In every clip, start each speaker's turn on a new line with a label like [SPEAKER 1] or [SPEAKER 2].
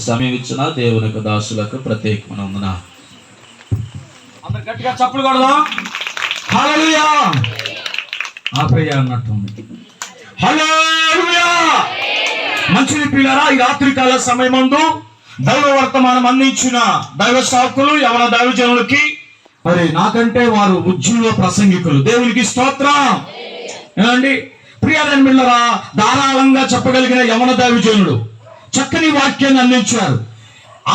[SPEAKER 1] సమయం ఇచ్చిన దేవుని యొక్క దాసులకు ప్రత్యేకమైన వందన. అందరు గట్టిగా చప్పులు కొడదాం. హల్లెలూయా. ఆపేయ అన్నట్టుంది. హల్లెలూయా. మంచిది పిల్లరా, ఈ రాత్రికాల సమయమందు దైవ వర్తమానం అందించిన దైవ సాకులు యవన దైవజనులకి, మరి నాకంటే వారు ఉజ్జీవ ప్రసంగికులు, దేవునికి స్తోత్రం. ఏమండి ప్రియమైన పిల్లరా, ధారాళంగా చెప్పగలిగిన యవన దైవజనులు చక్కని వాక్యాన్ని అందించారు.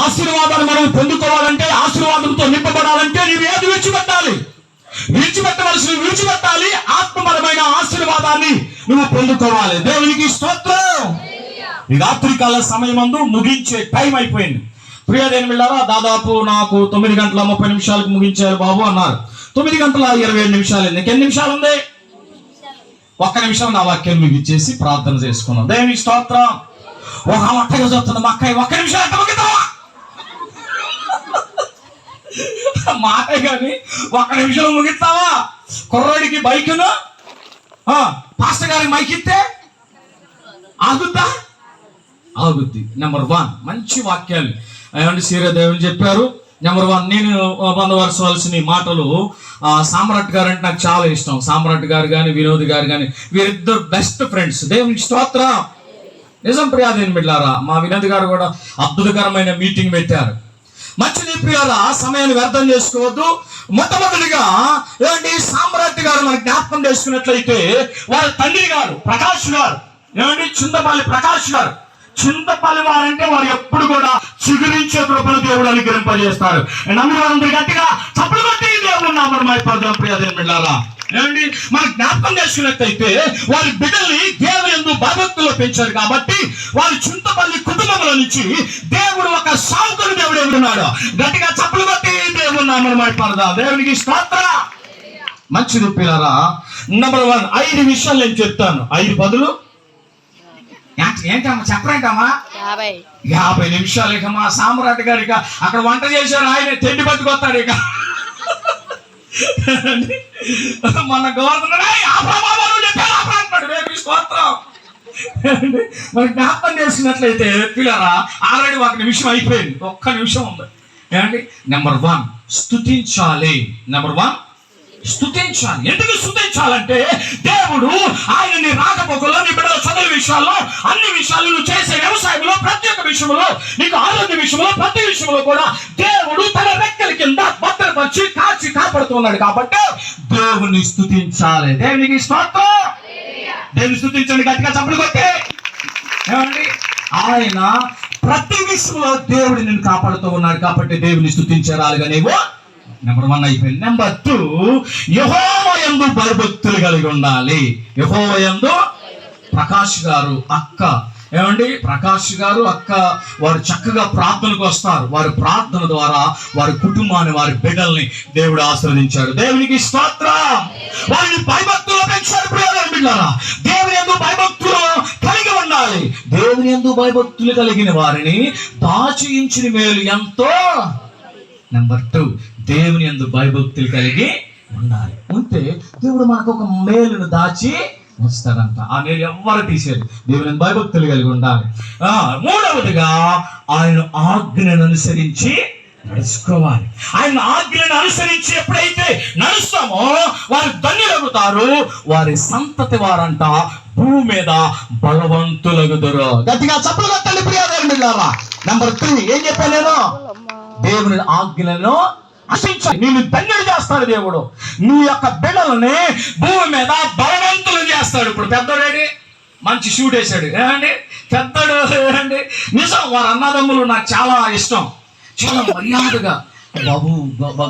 [SPEAKER 1] ఆశీర్వాదాన్ని మనం పొందుకోవాలంటే, ఆశీర్వాదంతో నింపబడాలంటే నీవు ఏది విడిచిపెట్టాలి? విడిచిపెట్టాలి. ఆత్మపరమైన ఆశీర్వాదాన్ని నువ్వు పొందుకోవాలి. దేవునికి స్తోత్రం. ఈ రాత్రికాల సమయమందు ముగించే టైం అయిపోయింది. ప్రియమైన పిల్లరా, దాదాపు నాకు 9:30 ముగించారు బాబు అన్నారు. 9:27 ఇంకెన్ని నిమిషాలు ఉంది? 1 నిమిషం నా వాక్యాన్ని ముగించేసి ప్రార్థన చేసుకున్నాం. దేవునికి స్తోత్రం. ఒక అక్కగా చెప్తుంది, మా అక్కయ్య 1 నిమిషం అంటే ముగిద్దామా మాట, కానీ 1 నిమిషంలో ముగిస్తావా? కుర్రాడికి బైకును, పాస్టర్ గారికి మైక్ ఇస్తే ఆగుద్ది. నెంబర్ 1 మంచి వాక్యాలు ఏమంటే సీరదేవుని చెప్పారు. నెంబర్ 1 నేను పొందవలసిన మాటలు, సామ్రాట్ గారు అంటే నాకు చాలా ఇష్టం. సామ్రాట్ గారు కానీ వినోద్ గారు కానీ వీరిద్దరు బెస్ట్ ఫ్రెండ్స్. దేవునికి స్తోత్రం. నిజం ప్రియాదేని బిడ్డారా, మా వినోద్ గారు కూడా అద్భుతకరమైన మీటింగ్ పెట్టారు. మంచి ప్రియారా, సమయాన్ని వ్యర్థం చేసుకోవద్దు. మొట్టమొదటిగా ఏమండి సామ్రాట్ గారు మనకు జ్ఞాపకం చేసుకున్నట్లయితే, వారి తండ్రి గారు ప్రకాష్ గారు, ఏమండి చింతపల్లి ప్రకాష్ గారు. చింతపల్లి వారంటే వారు ఎప్పుడు కూడా చిగురించే కృపను దేవుడు అనుగ్రహింపజేస్తారు. నమ్మిన వారందరూ గట్టిగా చప్పుడు కొట్టి దేవుడు నామం మైపడదాం. ప్రియాదేని బిడ్డారా, ఏమండి మన జ్ఞాపకం చేసుకున్నట్లయితే వారి బిడ్డల్ని దేవుని యందు భయభక్తుల్లో పెంచారు కాబట్టి వారి చింతపల్లి కుటుంబంలో నుంచి దేవుడు ఒక సావుకుని దేవుడు ఎవడున్నాడు. గట్టిగా చప్పులు కొట్టి దేవుడు నామం మైపడదాం. దేవునికి స్తోత్రం. మంచిది పిల్లరా. నెంబర్ 1 5 విషయాలు నేను చెప్తాను. 5 బదులు ఏంటమ్మా చెప్పరేంటమ్మా? 50 నిమిషాలు. ఇక మా సామ్రాట్ గారు ఇక అక్కడ వంట చేశారు, ఆయన తిండి పట్టుకొస్తాడు. ఇక మన గవర్నర్ మన జ్ఞాపకం చేసినట్లయితే పిల్లరా, ఆల్రెడీ 1 నిమిషం అయిపోయింది. 1 నిమిషం ఉంది. ఏమండి నెంబర్ 1 స్తుతించాలి. నెంబర్ 1 స్తుతించాలి. ఎందుకు స్తుతించాలంటే, దేవుడు ఆయనని రాకపోకలో, నీ బిడ్డల చదువు విషయాల్లో, అన్ని విషయాలు, నువ్వు చేసే వ్యవసాయంలో, ప్రతి ఒక్క విషయంలో, నీకు ఆరోగ్య విషయంలో, ప్రతి విషయంలో కూడా దేవుడు తన రెక్కల కింద భద్రపరిచి కాచి కాపాడుతున్నాడు. కాబట్టి దేవుని స్తుతించాలి. దేవునికి స్తోత్రం. దేవుని స్తుతించండి. గట్టిగా చప్పుడు కొట్టి. ఏమండి ఆయన ప్రతి విషయంలో దేవుడు నిన్ను కాపాడుతూ ఉన్నాడు కాబట్టి దేవుని స్తుతించాలి. నీవు నెంబర్ 1 అయిపోయింది. నెంబర్ 2 యెహోవా యందు భయభక్తులు కలిగి ఉండాలి. యెహోవా యందు ప్రకాష్ గారు అక్క, ఏమండి ప్రకాష్ గారు అక్క వారు చక్కగా ప్రార్థనకు వస్తారు. వారి ప్రార్థన ద్వారా వారి కుటుంబాన్ని, వారి బిడ్డల్ని దేవుడు ఆశీర్వదించాడు. దేవునికి స్తోత్రం. వారిని భయభక్తులు పెంచారు. ప్రియమైన బిడ్డలారా, దేవుని యందు భయభక్తులు కలిగి ఉండాలి. దేవుని యందు భయభక్తులు కలిగిన వారిని దాచించిన మేలు ఎంతో. నెంబర్ 2 దేవుని యందు భయభక్తులు కలిగి ఉండాలి. ఉంటే దేవుడు మనకు ఒక మేలును దాచి వస్తాడంట. ఆ మేలు ఎవ్వరు తీసేది. దేవుని భయభక్తులు కలిగి ఉండాలి. 3వదిగా ఆయన ఆజ్ఞను అనుసరించి నడుచుకోవాలి. ఆయన ఆజ్ఞను అనుసరించి ఎప్పుడైతే నడుస్తామో వారు ధన్యులగుతారు. వారి సంతతి వారంట భూమి మీద బలవంతులగుదురు. గట్టిగా చప్పట్లు కొట్టండి ప్రియమైన బిడ్డలారా. నెంబర్ 3 ఏం చెప్పాను నేను? దేవుని ఆజ్ఞలను ఆశించాలి. నిన్ను ధన్యుడు చేస్తాడు దేవుడు. నీ యొక్క బిడ్డలని భూమి మీద బలవంతులు చేస్తాడు. ఇప్పుడు పెద్దోడేడి మంచి షూట్ వేసాడు. ఏమండి పెద్దోడు, ఏమండి నిజం వారి అన్నదమ్ములు నాకు చాలా ఇష్టం. చాలా మర్యాదగా, బాబు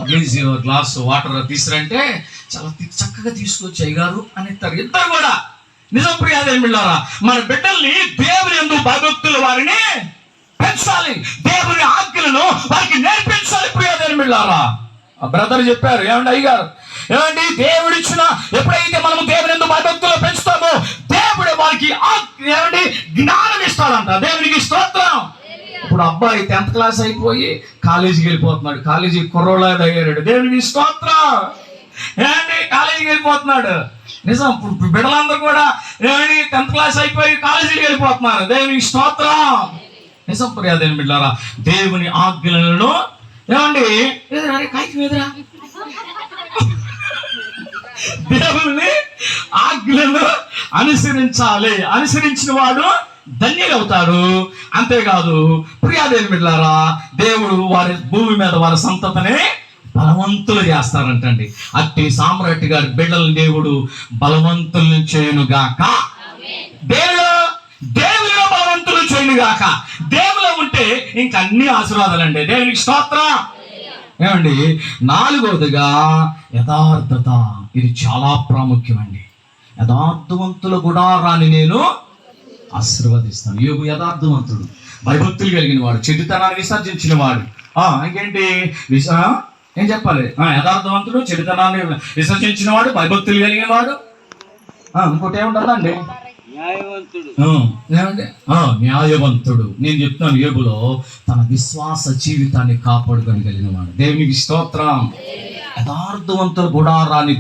[SPEAKER 1] ప్లీజ్ గ్లాస్ వాటర్ తీసురంటే చాలా చక్కగా తీసుకొచ్చి అయ్యగారు అని ఇద్దరు కూడా. నిజం ప్రియాదేని బిడ్డలారా, మన బిడ్డల్ని దేవుని యందు భయభక్తులు వారిని పెంచాలి. దేవుని ఆజ్ఞలను వారికి నేర్పించాలి. ప్రియదేని బిడ్డలారా, బ్రదర్ చెప్పారు, ఏమండి అయ్యగారు, ఏమండి దేవుడిచ్చిన ఎప్పుడైతే మనము దేవుని యందు భయభక్తులు పెంచుతామో దేవుడు వారికి ఏమండి జ్ఞానం ఇస్తాడంట. దేవునికి స్తోత్రం. ఇప్పుడు అబ్బాయి 10th క్లాస్ అయిపోయి కాలేజీకి వెళ్ళిపోతున్నాడు. కాలేజీ కుర్రోళ్ళ అయ్యాడు. దేవునికి స్తోత్రం. ఏమండి కాలేజీకి వెళ్ళిపోతున్నాడు. నిజం ఇప్పుడు బిడ్డలందరూ కూడా ఏమండి 10th క్లాస్ అయిపోయి కాలేజీకి వెళ్ళిపోతున్నారు. దేవునికి స్తోత్రం. నిజం ప్రియాదేని బిడ్డలారా, దేవుని ఆజ్ఞలను ఏమండి కాగితం ఎదురా దేవుని ఆజ్ఞలను అనుసరించాలి. అనుసరించిన వాడు ధన్యులవుతాడు. అంతేకాదు ప్రియాదేని బిడ్డలారా, దేవుడు వారి భూమి మీద వారి సంతతిని బలవంతులు చేస్తారంటండి. అట్టి సామ్రాట్ గారి బిడ్డలను దేవుడు బలవంతులను చేయునుగాక. దేవుడిలో బలవంతులు చేయునుగాక. దేవులో ఉంటే ఇంక అన్ని ఆశీర్వాదాలండి. దేవునికి స్తోత్రం. ఏమండి, 4వదిగా యథార్థత. ఇది చాలా ప్రాముఖ్యమండి. యథార్థవంతుల గుడారాన్ని నేను ఆశీర్వదిస్తాను. యోబు యథార్థవంతుడు, భయభక్తులు కలిగిన వాడు, చెడుతనాన్ని విసర్జించిన వాడు. ఇంకేంటి ఏం చెప్పాలి? యథార్థవంతుడు, చెడుతనాన్ని విసర్జించిన వాడు, భయభక్తులు కలిగిన వాడు. ఇంకోటి ఏముంటుందండి? న్యాయవంతుడు. నేను చెప్తున్నాను, యోబులో తన విశ్వాస జీవితాన్ని కాపాడుకోగలిగిన వాడు. దేవునికి స్తోత్రం. యథార్థవంతుల గుడారాన్ని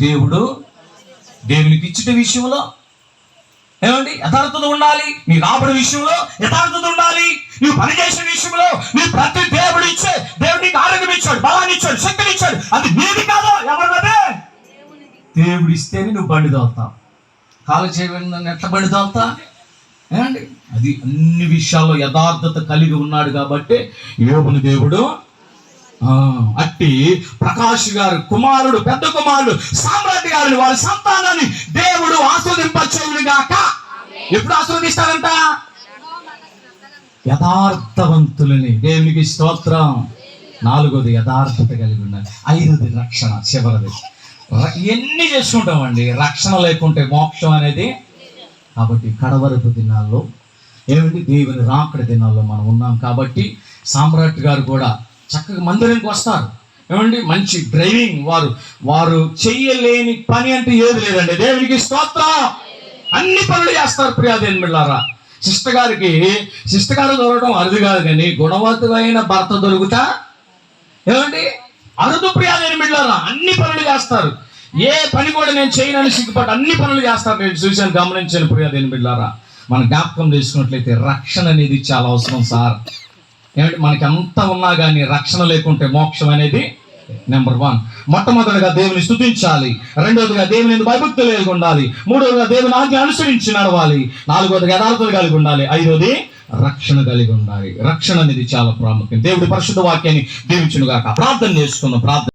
[SPEAKER 1] దేవునికి ఇచ్చిన విషయంలో ఏమండి యథార్థత ఉండాలి. నీ రాబడి విషయంలో యథార్థత ఉండాలి. నువ్వు పనిచేసే విషయంలో నీ ప్రతి దేవుడు నీకు ఆరోగ్యం ఇచ్చాడు, బలాన్ని ఇచ్చాడు, శక్తిని ఇచ్చాడు. అది నీది కాదు, ఎవరిదే? దేవుడు ఇస్తేనే నువ్వు బండి తోలుతావు. కాలు చేయబడిన ఎట్లా బండి తోలుతా? ఏమండి, అది అన్ని విషయాల్లో యథార్థత కలిగి ఉన్నాడు కాబట్టి యోబుని దేవుడు అట్టి ప్రకాష్ గారు కుమారుడు, పెద్ద కుమారుడు సామ్రాట్ గారిని, వారి సంతానాన్ని దేవుడు ఆస్వాదింపచేయును గాక. ఎప్పుడు ఆస్వాదిస్తారంట? యథార్థవంతులని. దేవునికి స్తోత్రం. 4వది యథార్థత కలిగి ఉండాలి. 5వది రక్షణ. చివరిది ఎన్ని చేసుకుంటామండి, రక్షణ లేకుంటే మోక్షం అనేది. కాబట్టి కడవరపు దినాల్లో ఏమిటి, దేవుని రాకడ దినాల్లో మనం ఉన్నాం. కాబట్టి సామ్రాట్ గారు కూడా చక్కగా మందిరానికి వస్తారు. ఏమండి, మంచి డ్రైవింగ్. వారు చెయ్యలేని పని అంటే ఏది లేదండి. దేవునికి స్తోత్రం. అన్ని పనులు చేస్తారు. ప్రియాదేని బిడ్డలారా, సిస్టర్ గారు దొరకడం అరుదు కాదు, కానీ గుణవంతుడైన భర్త దొరుకుతా ఏమండి అరుదు. ప్రియాదేని బిడ్డలారా, అన్ని పనులు చేస్తారు. ఏ పని కూడా నేను చేయనని సిగ్గుపడి అన్ని పనులు చేస్తారు. నేను చూశాను, గమనించాను. ప్రియాదేని బిడ్డలారా, మన జ్ఞాపకం చేసుకున్నట్లయితే రక్షణ అనేది చాలా అవసరం సార్. ఏమంటే మనకి అంతా ఉన్నా కానీ రక్షణ లేకుంటే మోక్షం అనేది నెంబర్ 1. మొట్టమొదటిగా దేవుని స్తుతించాలి. 2వదిగా దేవుని భయభక్తులు కలిగి ఉండాలి. 3వదిగా దేవుని ఆజ్ఞ అనుసరించి నడవాలి. 4వదిగా యథార్థత కలిగి ఉండాలి. 5వది రక్షణ కలిగి ఉండాలి. రక్షణ అనేది చాలా ప్రాముఖ్యం. దేవుడి పరిశుద్ధ వాక్యాన్ని దీవించును గాక. ప్రార్థన చేసుకుందాం. ప్రార్థన